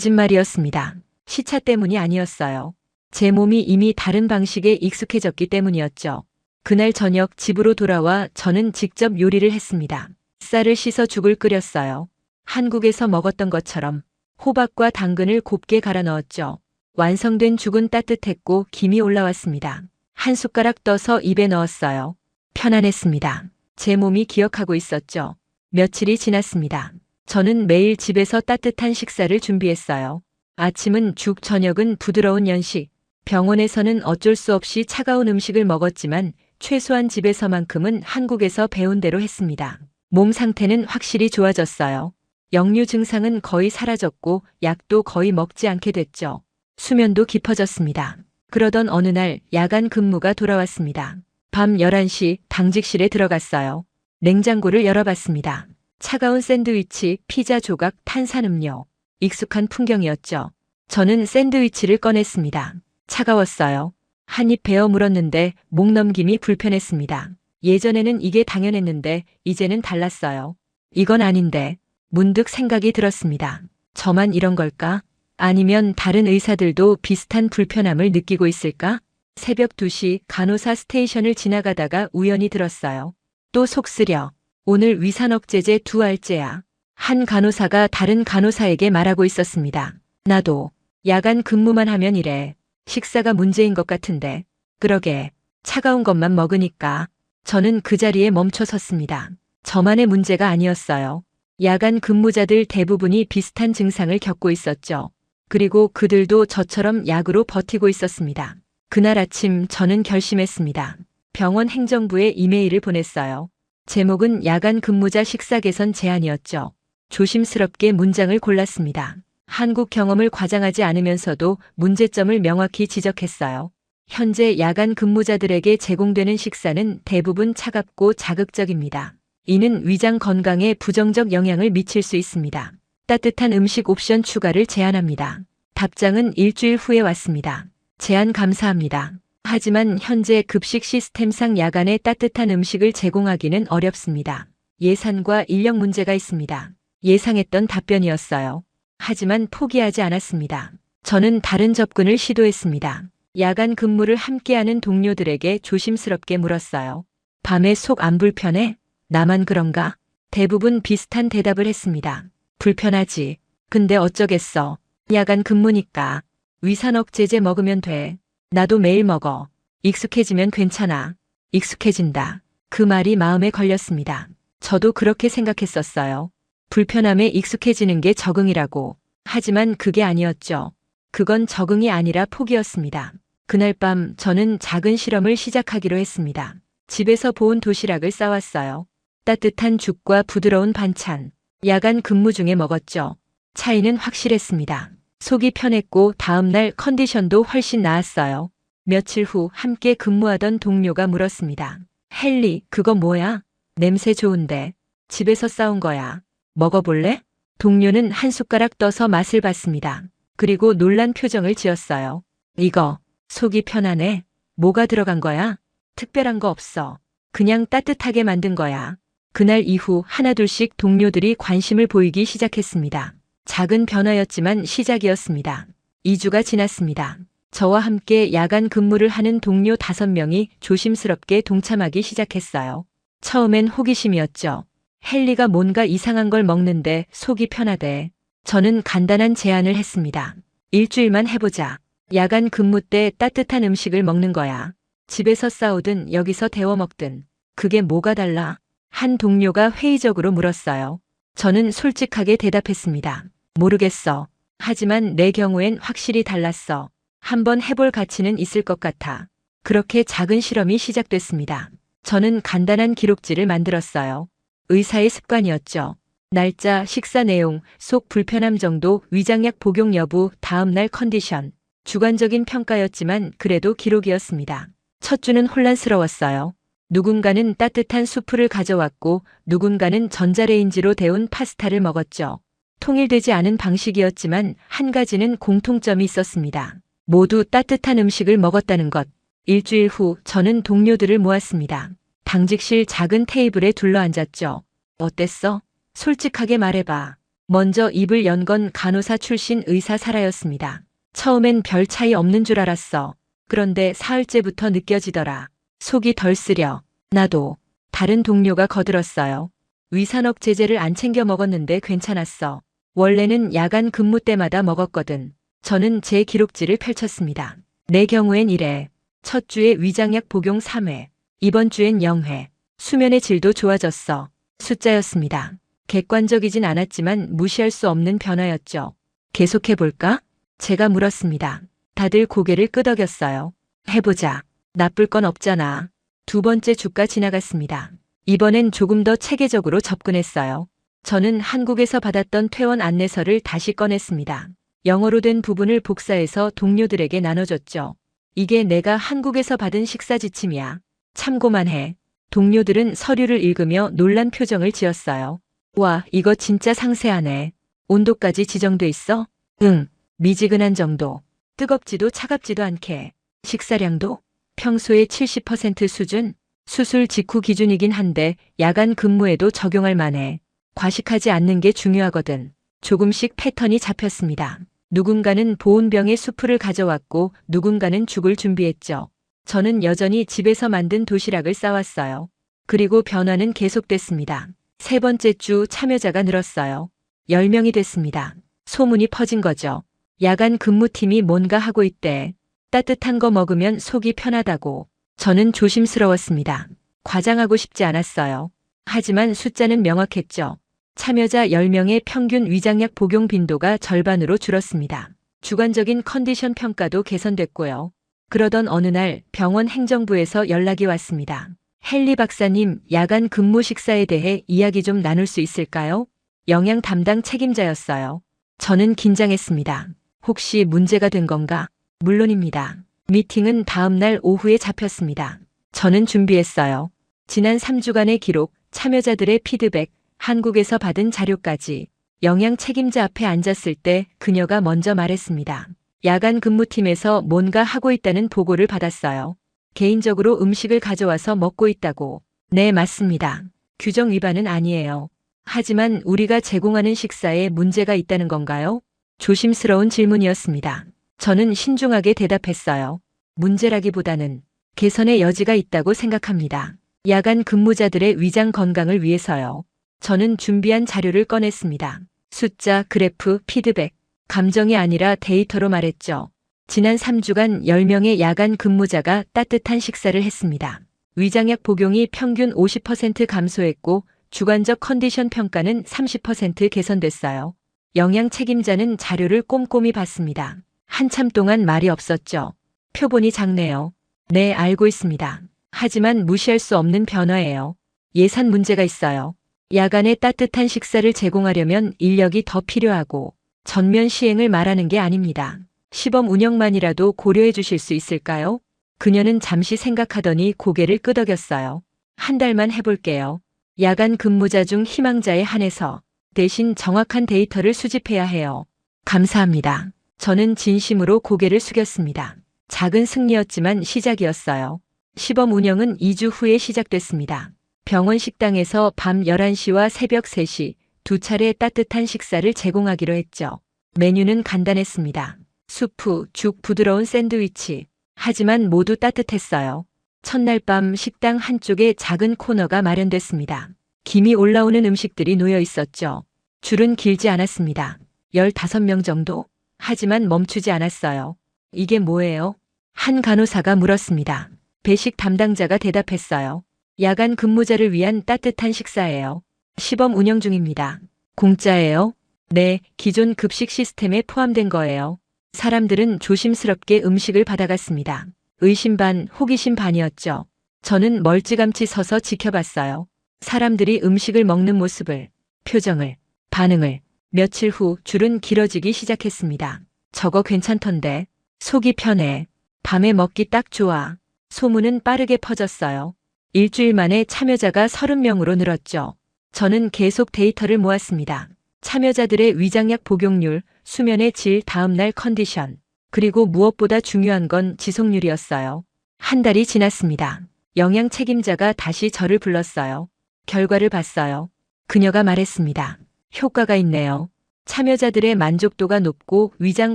거짓말이었습니다. 시차 때문이 아니었어요. 제 몸이 이미 다른 방식에 익숙해졌기 때문이었죠. 그날 저녁 집으로 돌아와 저는 직접 요리를 했습니다. 쌀을 씻어 죽을 끓였어요. 한국에서 먹었던 것처럼 호박과 당근을 곱게 갈아 넣었죠. 완성된 죽은 따뜻했고 김이 올라왔습니다. 한 숟가락 떠서 입에 넣었어요. 편안했습니다. 제 몸이 기억하고 있었죠. 며칠이 지났습니다. 저는 매일 집에서 따뜻한 식사를 준비했어요. 아침은 죽, 저녁은 부드러운 연식. 병원에서는 어쩔 수 없이 차가운 음식을 먹었지만 최소한 집에서만큼은 한국에서 배운 대로 했습니다. 몸 상태는 확실히 좋아졌어요. 역류 증상은 거의 사라졌고 약도 거의 먹지 않게 됐죠. 수면도 깊어졌습니다. 그러던 어느 날 야간 근무가 돌아왔습니다. 밤 11시 당직실에 들어갔어요. 냉장고를 열어봤습니다. 차가운 샌드위치, 피자 조각, 탄산음료. 익숙한 풍경이었죠. 저는 샌드위치를 꺼냈습니다. 차가웠어요. 한 입 베어 물었는데 목 넘김이 불편했습니다. 예전에는 이게 당연했는데 이제는 달랐어요. 이건 아닌데. 문득 생각이 들었습니다. 저만 이런 걸까? 아니면 다른 의사들도 비슷한 불편함을 느끼고 있을까? 새벽 2시 간호사 스테이션을 지나가다가 우연히 들었어요. 또 속쓰려. 오늘 위산억제제 2알째야. 한 간호사가 다른 간호사에게 말하고 있었습니다. 나도 야간 근무만 하면 이래. 식사가 문제인 것 같은데. 그러게. 차가운 것만 먹으니까. 저는 그 자리에 멈춰 섰습니다. 저만의 문제가 아니었어요. 야간 근무자들 대부분이 비슷한 증상을 겪고 있었죠. 그리고 그들도 저처럼 약으로 버티고 있었습니다. 그날 아침 저는 결심했습니다. 병원 행정부에 이메일을 보냈어요. 제목은 야간 근무자 식사 개선 제안이었죠. 조심스럽게 문장을 골랐습니다. 한국 경험을 과장하지 않으면서도 문제점을 명확히 지적했어요. 현재 야간 근무자들에게 제공되는 식사는 대부분 차갑고 자극적입니다. 이는 위장 건강에 부정적 영향을 미칠 수 있습니다. 따뜻한 음식 옵션 추가를 제안합니다. 답장은 일주일 후에 왔습니다. 제안 감사합니다. 하지만 현재 급식 시스템상 야간에 따뜻한 음식을 제공하기는 어렵습니다. 예산과 인력 문제가 있습니다. 예상했던 답변이었어요. 하지만 포기하지 않았습니다. 저는 다른 접근을 시도했습니다. 야간 근무를 함께하는 동료들에게 조심스럽게 물었어요. 밤에 속 안 불편해? 나만 그런가? 대부분 비슷한 대답을 했습니다. 불편하지. 근데 어쩌겠어. 야간 근무니까. 위산억제제 먹으면 돼. 나도 매일 먹어. 익숙해지면 괜찮아. 익숙해진다. 그 말이 마음에 걸렸습니다. 저도 그렇게 생각했었어요. 불편함에 익숙해지는 게 적응이라고. 하지만 그게 아니었죠. 그건 적응이 아니라 포기였습니다. 그날 밤 저는 작은 실험을 시작하기로 했습니다. 집에서 보온 도시락을 싸왔어요. 따뜻한 죽과 부드러운 반찬. 야간 근무 중에 먹었죠. 차이는 확실했습니다. 속이 편했고 다음날 컨디션도 훨씬 나았어요. 며칠 후 함께 근무하던 동료가 물었습니다. 헨리, 그거 뭐야? 냄새 좋은데. 집에서 싸운 거야. 먹어볼래? 동료는 한 숟가락 떠서 맛을 봤습니다. 그리고 놀란 표정을 지었어요. 이거, 속이 편하네. 뭐가 들어간 거야? 특별한 거 없어. 그냥 따뜻하게 만든 거야. 그날 이후 하나둘씩 동료들이 관심을 보이기 시작했습니다. 작은 변화였지만 시작이었습니다. 2주가 지났습니다. 저와 함께 야간 근무를 하는 동료 5명이 조심스럽게 동참하기 시작했어요. 처음엔 호기심이었죠. 헨리가 뭔가 이상한 걸 먹는데 속이 편하대. 저는 간단한 제안을 했습니다. 일주일만 해보자. 야간 근무 때 따뜻한 음식을 먹는 거야. 집에서 싸우든 여기서 데워 먹든. 그게 뭐가 달라? 한 동료가 회의적으로 물었어요. 저는 솔직하게 대답했습니다. 모르겠어. 하지만 내 경우엔 확실히 달랐어. 한번 해볼 가치는 있을 것 같아. 그렇게 작은 실험이 시작됐습니다. 저는 간단한 기록지를 만들었어요. 의사의 습관이었죠. 날짜, 식사 내용, 속 불편함 정도, 위장약 복용 여부, 다음날 컨디션. 주관적인 평가였지만 그래도 기록이었습니다. 첫 주는 혼란스러웠어요. 누군가는 따뜻한 수프를 가져왔고 누군가는 전자레인지로 데운 파스타를 먹었죠. 통일되지 않은 방식이었지만 한 가지는 공통점이 있었습니다. 모두 따뜻한 음식을 먹었다는 것. 일주일 후 저는 동료들을 모았습니다. 당직실 작은 테이블에 둘러앉았죠. 어땠어? 솔직하게 말해봐. 먼저 입을 연 건 간호사 출신 의사 사라였습니다. 처음엔 별 차이 없는 줄 알았어. 그런데 사흘째부터 느껴지더라. 속이 덜 쓰려. 나도. 다른 동료가 거들었어요. 위산업 제제를 안 챙겨 먹었는데 괜찮았어. 원래는 야간 근무 때마다 먹었거든. 저는 제 기록지를 펼쳤습니다. 내 경우엔 이래. 첫 주에 위장약 복용 3회. 이번 주엔 0회. 수면의 질도 좋아졌어. 숫자였습니다. 객관적이진 않았지만 무시할 수 없는 변화였죠. 계속해볼까? 제가 물었습니다. 다들 고개를 끄덕였어요. 해보자. 나쁠 건 없잖아. 2번째 주가 지나갔습니다. 이번엔 조금 더 체계적으로 접근했어요. 저는 한국에서 받았던 퇴원 안내서를 다시 꺼냈습니다. 영어로 된 부분을 복사해서 동료들에게 나눠줬죠. 이게 내가 한국에서 받은 식사 지침이야. 참고만 해. 동료들은 서류를 읽으며 놀란 표정을 지었어요. 와, 이거 진짜 상세하네. 온도까지 지정돼 있어? 응, 미지근한 정도. 뜨겁지도 차갑지도 않게. 식사량도? 평소의 70% 수준? 수술 직후 기준이긴 한데 야간 근무에도 적용할 만해. 과식하지 않는 게 중요하거든. 조금씩 패턴이 잡혔습니다. 누군가는 보온병에 수프를 가져왔고 누군가는 죽을 준비했죠. 저는 여전히 집에서 만든 도시락을 싸왔어요. 그리고 변화는 계속됐습니다. 3번째 주 참여자가 늘었어요. 10명이 됐습니다. 소문이 퍼진 거죠. 야간 근무팀이 뭔가 하고 있대. 따뜻한 거 먹으면 속이 편하다고. 저는 조심스러웠습니다. 과장하고 싶지 않았어요. 하지만 숫자는 명확했죠. 참여자 10명의 평균 위장약 복용 빈도가 절반으로 줄었습니다. 주관적인 컨디션 평가도 개선됐고요. 그러던 어느 날 병원 행정부에서 연락이 왔습니다. 헨리 박사님, 야간 근무 식사에 대해 이야기 좀 나눌 수 있을까요? 영양 담당 책임자였어요. 저는 긴장했습니다. 혹시 문제가 된 건가? 물론입니다. 미팅은 다음 날 오후에 잡혔습니다. 저는 준비했어요. 지난 3주간의 기록, 참여자들의 피드백, 한국에서 받은 자료까지. 영양 책임자 앞에 앉았을 때 그녀가 먼저 말했습니다. 야간 근무팀에서 뭔가 하고 있다는 보고를 받았어요. 개인적으로 음식을 가져와서 먹고 있다고. 네, 맞습니다. 규정 위반은 아니에요. 하지만 우리가 제공하는 식사에 문제가 있다는 건가요? 조심스러운 질문이었습니다. 저는 신중하게 대답했어요. 문제라기보다는 개선의 여지가 있다고 생각합니다. 야간 근무자들의 위장 건강을 위해서요. 저는 준비한 자료를 꺼냈습니다. 숫자, 그래프, 피드백, 감정이 아니라 데이터로 말했죠. 지난 3주간 10명의 야간 근무자가 따뜻한 식사를 했습니다. 위장약 복용이 평균 50% 감소했고 주관적 컨디션 평가는 30% 개선됐어요. 영양 책임자는 자료를 꼼꼼히 봤습니다. 한참 동안 말이 없었죠. 표본이 작네요. 네, 알고 있습니다. 하지만 무시할 수 없는 변화예요. 예산 문제가 있어요. 야간에 따뜻한 식사를 제공하려면 인력이 더 필요하고 전면 시행을 말하는 게 아닙니다. 시범 운영만이라도 고려해 주실 수 있을까요? 그녀는 잠시 생각하더니 고개를 끄덕였어요. 한 달만 해볼게요. 야간 근무자 중 희망자에 한해서 대신 정확한 데이터를 수집해야 해요. 감사합니다. 저는 진심으로 고개를 숙였습니다. 작은 승리였지만 시작이었어요. 시범 운영은 2주 후에 시작됐습니다. 병원 식당에서 밤 11시와 새벽 3시 두 차례 따뜻한 식사를 제공하기로 했죠. 메뉴는 간단했습니다. 수프, 죽, 부드러운 샌드위치. 하지만 모두 따뜻했어요. 첫날 밤 식당 한쪽에 작은 코너가 마련됐습니다. 김이 올라오는 음식들이 놓여 있었죠. 줄은 길지 않았습니다. 15명 정도. 하지만 멈추지 않았어요. 이게 뭐예요? 한 간호사가 물었습니다. 배식 담당자가 대답했어요. 야간 근무자를 위한 따뜻한 식사예요. 시범 운영 중입니다. 공짜예요? 네, 기존 급식 시스템에 포함된 거예요. 사람들은 조심스럽게 음식을 받아갔습니다. 의심 반, 호기심 반이었죠. 저는 멀찌감치 서서 지켜봤어요. 사람들이 음식을 먹는 모습을, 표정을, 반응을. 며칠 후 줄은 길어지기 시작했습니다. 저거 괜찮던데. 속이 편해. 밤에 먹기 딱 좋아. 소문은 빠르게 퍼졌어요. 일주일 만에 참여자가 30명으로 늘었죠. 저는 계속 데이터를 모았습니다. 참여자들의 위장약 복용률, 수면의 질, 다음날 컨디션, 그리고 무엇보다 중요한 건 지속률이었어요. 한 달이 지났습니다. 영양 책임자가 다시 저를 불렀어요. 결과를 봤어요. 그녀가 말했습니다. 효과가 있네요. 참여자들의 만족도가 높고 위장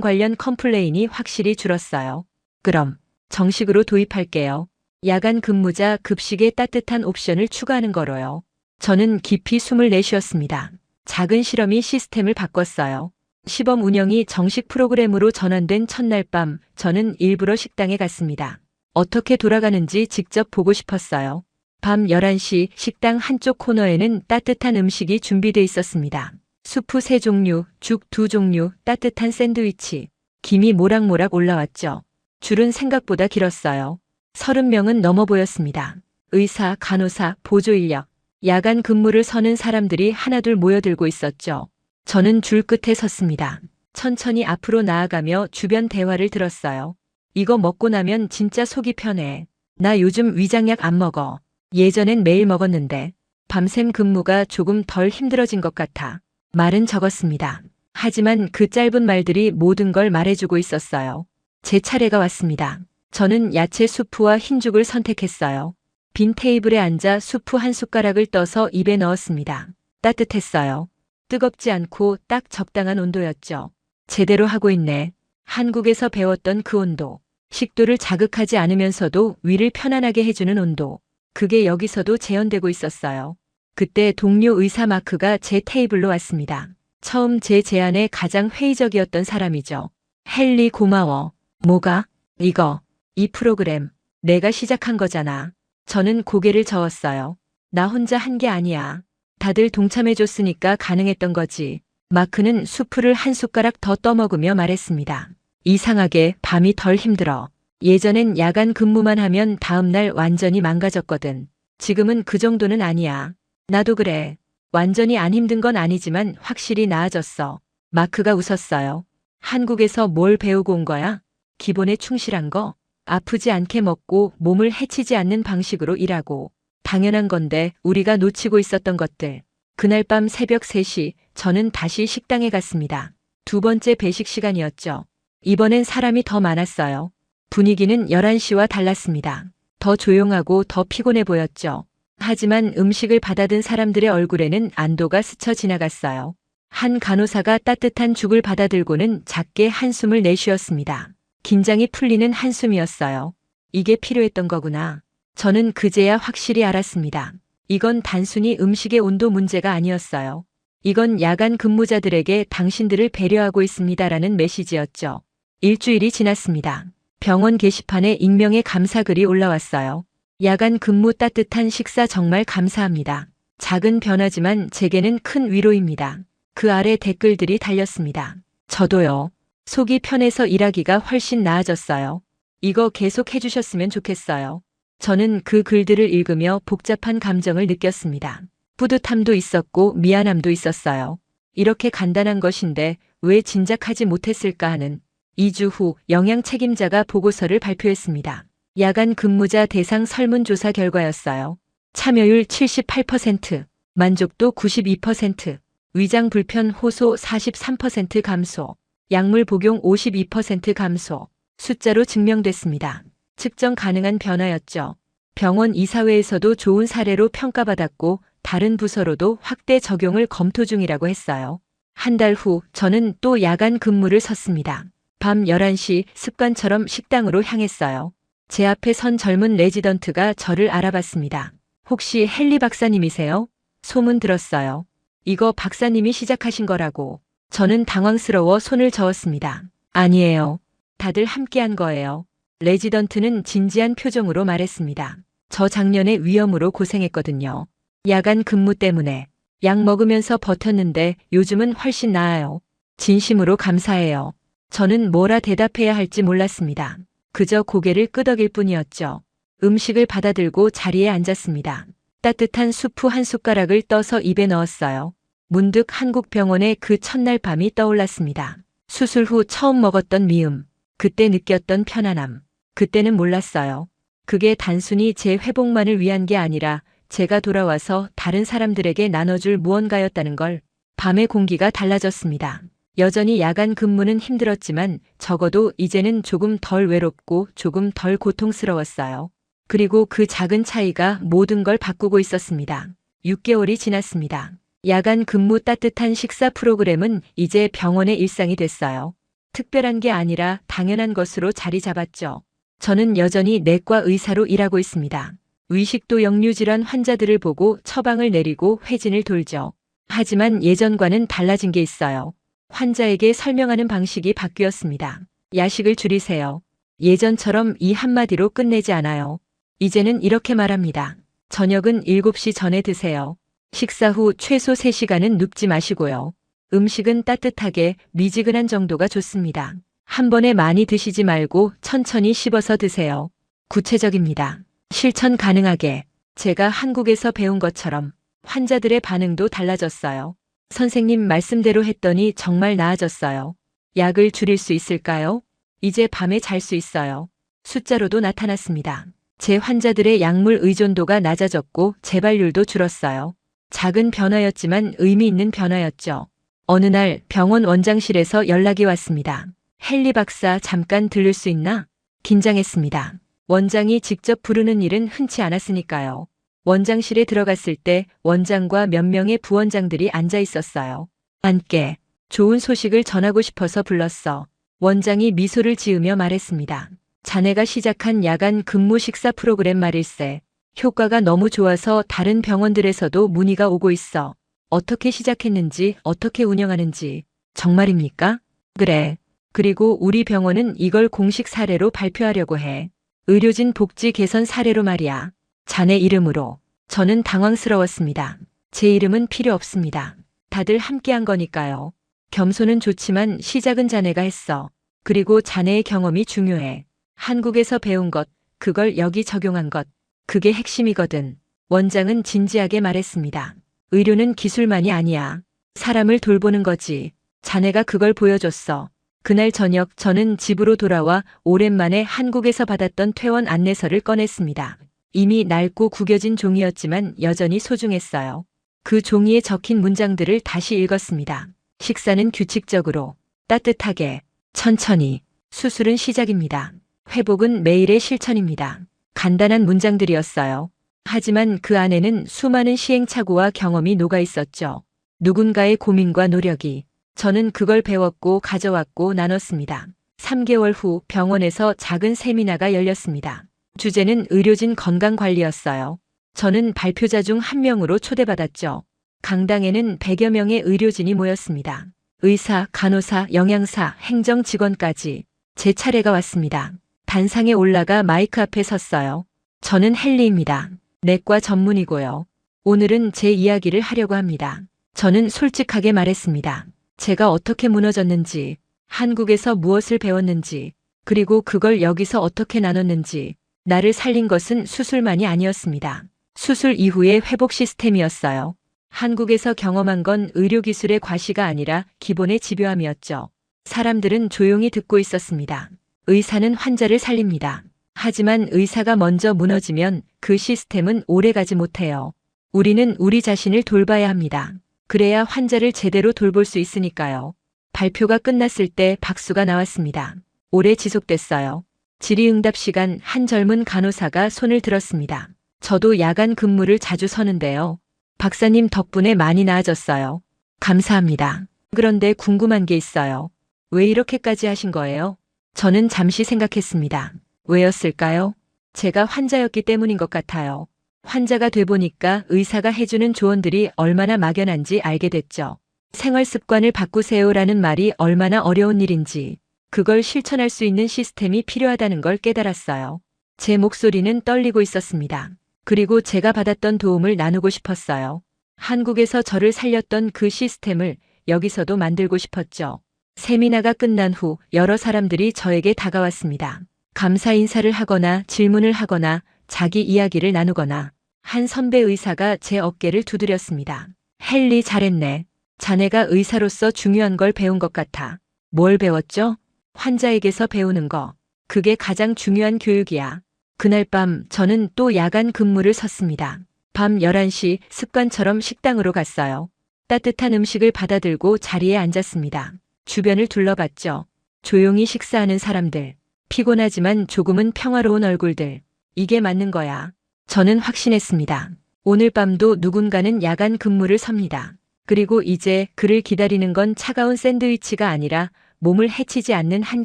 관련 컴플레인이 확실히 줄었어요. 그럼 정식으로 도입할게요. 야간 근무자 급식에 따뜻한 옵션을 추가하는 거로요. 저는 깊이 숨을 내쉬었습니다. 작은 실험이 시스템을 바꿨어요. 시범 운영이 정식 프로그램으로 전환된 첫날 밤, 저는 일부러 식당에 갔습니다. 어떻게 돌아가는지 직접 보고 싶었어요. 밤 11시 식당 한쪽 코너에는 따뜻한 음식이 준비돼 있었습니다. 수프 3종류, 죽 2종류, 따뜻한 샌드위치. 김이 모락모락 올라왔죠. 줄은 생각보다 길었어요. 30명은 넘어 보였습니다. 의사, 간호사, 보조인력, 야간 근무를 서는 사람들이 하나둘 모여들고 있었죠. 저는 줄 끝에 섰습니다. 천천히 앞으로 나아가며 주변 대화를 들었어요. 이거 먹고 나면 진짜 속이 편해. 나 요즘 위장약 안 먹어. 예전엔 매일 먹었는데 밤샘 근무가 조금 덜 힘들어진 것 같아. 말은 적었습니다. 하지만 그 짧은 말들이 모든 걸 말해주고 있었어요. 제 차례가 왔습니다. 저는 야채 수프와 흰죽을 선택했어요. 빈 테이블에 앉아 수프 한 숟가락을 떠서 입에 넣었습니다. 따뜻했어요. 뜨겁지 않고 딱 적당한 온도였죠. 제대로 하고 있네. 한국에서 배웠던 그 온도. 식도를 자극하지 않으면서도 위를 편안하게 해주는 온도. 그게 여기서도 재현되고 있었어요. 그때 동료 의사 마크가 제 테이블로 왔습니다. 처음 제 제안에 가장 회의적이었던 사람이죠. 헨리 고마워. 뭐가? 이거. 이 프로그램. 내가 시작한 거잖아. 저는 고개를 저었어요. 나 혼자 한 게 아니야. 다들 동참해줬으니까 가능했던 거지. 마크는 수프를 한 숟가락 더 떠먹으며 말했습니다. 이상하게 밤이 덜 힘들어. 예전엔 야간 근무만 하면 다음날 완전히 망가졌거든. 지금은 그 정도는 아니야. 나도 그래. 완전히 안 힘든 건 아니지만 확실히 나아졌어. 마크가 웃었어요. 한국에서 뭘 배우고 온 거야? 기본에 충실한 거? 아프지 않게 먹고 몸을 해치지 않는 방식으로 일하고. 당연한 건데 우리가 놓치고 있었던 것들. 그날 밤 새벽 3시 저는 다시 식당에 갔습니다. 두 번째 배식 시간이었죠. 이번엔 사람이 더 많았어요. 분위기는 11시와 달랐습니다. 더 조용하고 더 피곤해 보였죠. 하지만 음식을 받아든 사람들의 얼굴에는 안도가 스쳐 지나갔어요. 한 간호사가 따뜻한 죽을 받아들고는 작게 한숨을 내쉬었습니다. 긴장이 풀리는 한숨이었어요. 이게 필요했던 거구나. 저는 그제야 확실히 알았습니다. 이건 단순히 음식의 온도 문제가 아니었어요. 이건 야간 근무자들에게 당신들을 배려하고 있습니다라는 메시지였죠. 일주일이 지났습니다. 병원 게시판에 익명의 감사글이 올라왔어요. 야간 근무 따뜻한 식사 정말 감사합니다. 작은 변화지만 제게는 큰 위로입니다. 그 아래 댓글들이 달렸습니다. 저도요. 속이 편해서 일하기가 훨씬 나아졌어요. 이거 계속 해주셨으면 좋겠어요. 저는 그 글들을 읽으며 복잡한 감정을 느꼈습니다. 뿌듯함도 있었고 미안함도 있었어요. 이렇게 간단한 것인데 왜 진작하지 못했을까 하는. 2주 후 영양 책임자가 보고서를 발표했습니다. 야간 근무자 대상 설문조사 결과였어요. 참여율 78%, 만족도 92%, 위장 불편 호소 43% 감소. 약물 복용 52% 감소. 숫자로 증명됐습니다. 측정 가능한 변화였죠. 병원 이사회에서도 좋은 사례로 평가받았고 다른 부서로도 확대 적용을 검토 중이라고 했어요. 한 달 후 저는 또 야간 근무를 섰습니다. 밤 11시 습관처럼 식당으로 향했어요. 제 앞에 선 젊은 레지던트가 저를 알아봤습니다. 혹시 헨리 박사님이세요? 소문 들었어요. 이거 박사님이 시작하신 거라고. 저는 당황스러워 손을 저었습니다. 아니에요. 다들 함께한 거예요. 레지던트는 진지한 표정으로 말했습니다. 저 작년에 위염으로 고생했거든요. 야간 근무 때문에. 약 먹으면서 버텼는데 요즘은 훨씬 나아요. 진심으로 감사해요. 저는 뭐라 대답해야 할지 몰랐습니다. 그저 고개를 끄덕일 뿐이었죠. 음식을 받아들고 자리에 앉았습니다. 따뜻한 수프 한 숟가락을 떠서 입에 넣었어요. 문득 한국 병원의 그 첫날 밤이 떠올랐습니다. 수술 후 처음 먹었던 미움. 그때 느꼈던 편안함. 그때는 몰랐어요. 그게 단순히 제 회복만을 위한 게 아니라 제가 돌아와서 다른 사람들에게 나눠줄 무언가였다는 걸. 밤의 공기가 달라졌습니다. 여전히 야간 근무는 힘들었지만 적어도 이제는 조금 덜 외롭고 조금 덜 고통스러웠어요. 그리고 그 작은 차이가 모든 걸 바꾸고 있었습니다. 6개월이 지났습니다. 야간 근무 따뜻한 식사 프로그램은 이제 병원의 일상이 됐어요. 특별한 게 아니라 당연한 것으로 자리 잡았죠. 저는 여전히 내과 의사로 일하고 있습니다. 위식도 역류질환 환자들을 보고 처방을 내리고 회진을 돌죠. 하지만 예전과는 달라진 게 있어요. 환자에게 설명하는 방식이 바뀌었습니다. 야식을 줄이세요. 예전처럼 이 한마디로 끝내지 않아요. 이제는 이렇게 말합니다. 저녁은 7시 전에 드세요. 식사 후 최소 3시간은 눕지 마시고요. 음식은 따뜻하게 미지근한 정도가 좋습니다. 한 번에 많이 드시지 말고 천천히 씹어서 드세요. 구체적입니다. 실천 가능하게. 제가 한국에서 배운 것처럼 환자들의 반응도 달라졌어요. 선생님 말씀대로 했더니 정말 나아졌어요. 약을 줄일 수 있을까요? 이제 밤에 잘 수 있어요. 숫자로도 나타났습니다. 제 환자들의 약물 의존도가 낮아졌고 재발률도 줄었어요. 작은 변화였지만 의미 있는 변화였죠. 어느 날 병원 원장실에서 연락이 왔습니다. 헨리 박사 잠깐 들를 수 있나? 긴장했습니다. 원장이 직접 부르는 일은 흔치 않았으니까요. 원장실에 들어갔을 때 원장과 몇 명의 부원장들이 앉아 있었어요. 앉게. 좋은 소식을 전하고 싶어서 불렀어. 원장이 미소를 지으며 말했습니다. 자네가 시작한 야간 근무 식사 프로그램 말일세. 효과가 너무 좋아서 다른 병원들에서도 문의가 오고 있어. 어떻게 시작했는지, 어떻게 운영하는지. 정말입니까? 그래. 그리고 우리 병원은 이걸 공식 사례로 발표하려고 해. 의료진 복지 개선 사례로 말이야. 자네 이름으로. 저는 당황스러웠습니다. 제 이름은 필요 없습니다. 다들 함께한 거니까요. 겸손은 좋지만 시작은 자네가 했어. 그리고 자네의 경험이 중요해. 한국에서 배운 것, 그걸 여기 적용한 것. 그게 핵심이거든. 원장은 진지하게 말했습니다. 의료는 기술만이 아니야. 사람을 돌보는 거지. 자네가 그걸 보여줬어. 그날 저녁 저는 집으로 돌아와 오랜만에 한국에서 받았던 퇴원 안내서를 꺼냈습니다. 이미 낡고 구겨진 종이였지만 여전히 소중했어요. 그 종이에 적힌 문장들을 다시 읽었습니다. 식사는 규칙적으로, 따뜻하게, 천천히. 수술은 시작입니다. 회복은 매일의 실천입니다. 간단한 문장들이었어요. 하지만 그 안에는 수많은 시행착오와 경험이 녹아 있었죠. 누군가의 고민과 노력이. 저는 그걸 배웠고 가져왔고 나눴습니다. 3개월 후 병원에서 작은 세미나가 열렸습니다. 주제는 의료진 건강관리였어요. 저는 발표자 중 한 명으로 초대받았죠. 강당에는 100여 명의 의료진이 모였습니다. 의사, 간호사, 영양사, 행정 직원까지. 제 차례가 왔습니다. 단상에 올라가 마이크 앞에 섰어요. 저는 헨리입니다. 내과 전문이고요. 오늘은 제 이야기를 하려고 합니다. 저는 솔직하게 말했습니다. 제가 어떻게 무너졌는지, 한국에서 무엇을 배웠는지, 그리고 그걸 여기서 어떻게 나눴는지. 나를 살린 것은 수술만이 아니었습니다. 수술 이후의 회복 시스템이었어요. 한국에서 경험한 건 의료기술의 과시가 아니라 기본의 집요함이었죠. 사람들은 조용히 듣고 있었습니다. 의사는 환자를 살립니다. 하지만 의사가 먼저 무너지면 그 시스템은 오래가지 못해요. 우리는 우리 자신을 돌봐야 합니다. 그래야 환자를 제대로 돌볼 수 있으니까요. 발표가 끝났을 때 박수가 나왔습니다. 오래 지속됐어요. 질의응답 시간 한 젊은 간호사가 손을 들었습니다. 저도 야간 근무를 자주 서는데요. 박사님 덕분에 많이 나아졌어요. 감사합니다. 그런데 궁금한 게 있어요. 왜 이렇게까지 하신 거예요? 저는 잠시 생각했습니다. 왜였을까요? 제가 환자였기 때문인 것 같아요. 환자가 돼 보니까 의사가 해주는 조언들이 얼마나 막연한지 알게 됐죠. 생활 습관을 바꾸세요라는 말이 얼마나 어려운 일인지, 그걸 실천할 수 있는 시스템이 필요하다는 걸 깨달았어요. 제 목소리는 떨리고 있었습니다. 그리고 제가 받았던 도움을 나누고 싶었어요. 한국에서 저를 살렸던 그 시스템을 여기서도 만들고 싶었죠. 세미나가 끝난 후 여러 사람들이 저에게 다가왔습니다. 감사 인사를 하거나 질문을 하거나 자기 이야기를 나누거나 한 선배 의사가 제 어깨를 두드렸습니다. 헨리 잘했네. 자네가 의사로서 중요한 걸 배운 것 같아. 뭘 배웠죠? 환자에게서 배우는 거. 그게 가장 중요한 교육이야. 그날 밤 저는 또 야간 근무를 섰습니다. 밤 11시 습관처럼 식당으로 갔어요. 따뜻한 음식을 받아들고 자리에 앉았습니다. 주변을 둘러봤죠. 조용히 식사하는 사람들. 피곤하지만 조금은 평화로운 얼굴들. 이게 맞는 거야. 저는 확신했습니다. 오늘 밤도 누군가는 야간 근무를 섭니다. 그리고 이제 그를 기다리는 건 차가운 샌드위치가 아니라 몸을 해치지 않는 한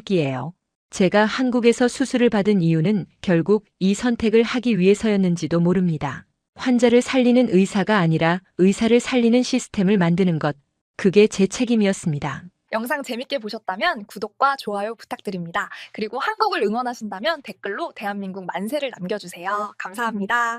끼예요. 제가 한국에서 수술을 받은 이유는 결국 이 선택을 하기 위해서였는지도 모릅니다. 환자를 살리는 의사가 아니라 의사를 살리는 시스템을 만드는 것. 그게 제 책임이었습니다. 영상 재밌게 보셨다면 구독과 좋아요 부탁드립니다. 그리고 한국을 응원하신다면 댓글로 대한민국 만세를 남겨주세요. 감사합니다.